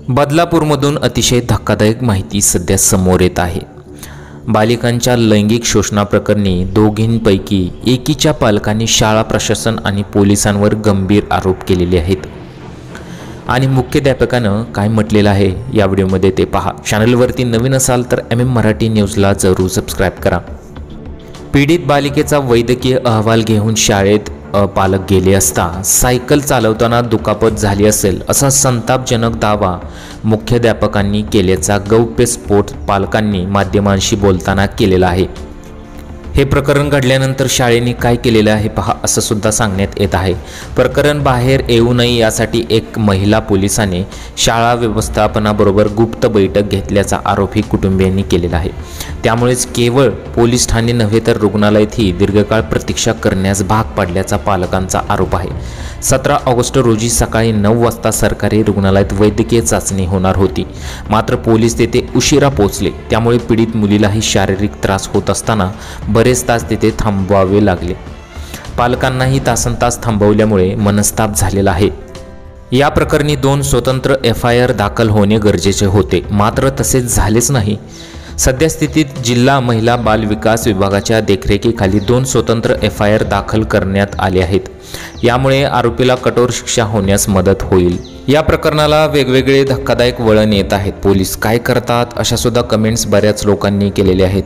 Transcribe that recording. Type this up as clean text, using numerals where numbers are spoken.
बदलापूरमधून अतिशय धक्कादायक माहिती सध्या समोर येत आहे। बालिकांच्या लैंगिक शोषणाप्रकरणी दोघींपैकी एकीच्या पालकांनी शाळा प्रशासन आणि पोलिसांवर गंभीर आरोप केलेले आहेत आणि मुख्याध्यापकानं काय म्हटलेलं आहे या व्हिडिओमध्ये ते पहा। चॅनलवरती नवीन असाल तर मराठी न्यूजला जरूर सबस्क्राइब करा। पीडित बालिकेचा वैद्यकीय अहवाल घेऊन शाळेत पालक गेले असता सायकल चालवताना दुखापत झाली असेल असा संतापजनक दावा मुख्याध्यापकांनी केल्याचा गौप्यस्फोट पालकांनी माध्यमांशी बोलताना केलेला आहे। हे प्रकरण घडल्यानंतर शाळेने काय केलेलं आहे पहा असं सुद्धा सांगण्यात येत आहे। प्रकरण बाहेर येऊ नये यासाठी एक महिला पोलिसाने शाळा व्यवस्थापनाबरोबर गुप्त बैठक घेतल्याचा आरोपही कुटुंबियांनी केलेला आहे। त्यामुळेच केवळ पोलीस ठाणे नव्हे तर रुग्णालयातही दीर्घकाळ प्रतीक्षा करण्यास भाग पडल्याचा पालकांचा आरोप आहे। 17 ऑगस्ट रोजी सकाळी 9 वाजता सरकारी रुग्णालयात वैद्यकीय चाचणी होणार होती, मात्र पोलीस तेथे उशिरा पोहोचले। त्यामुळे पीडित मुलीलाही शारीरिक त्रास होत असताना बरेच तास तेथे थांबवावे लागले। पालकांनाही तासनतास थांबवल्यामुळे मनस्ताप झालेला आहे। या प्रकरणी 2 स्वतंत्र FIR दाखल होणे गरजेचे होते, मात्र तसेच झालेच नाही। सद्यस्थितीत जिल्हा महिला बाल विकास विभागाच्या देखरेखीखाली 2 स्वतंत्र FIR दाखल करण्यात आले आहेत। यामुळे आरोपीला कठोर शिक्षा होण्यास मदत होईल। या प्रकरणाला वेगवेगळे धक्कादायक वळण येत आहेत। पोलीस काय करतात अशा सुद्धा कमेंट्स बऱ्याच लोकांनी केलेल्या आहेत।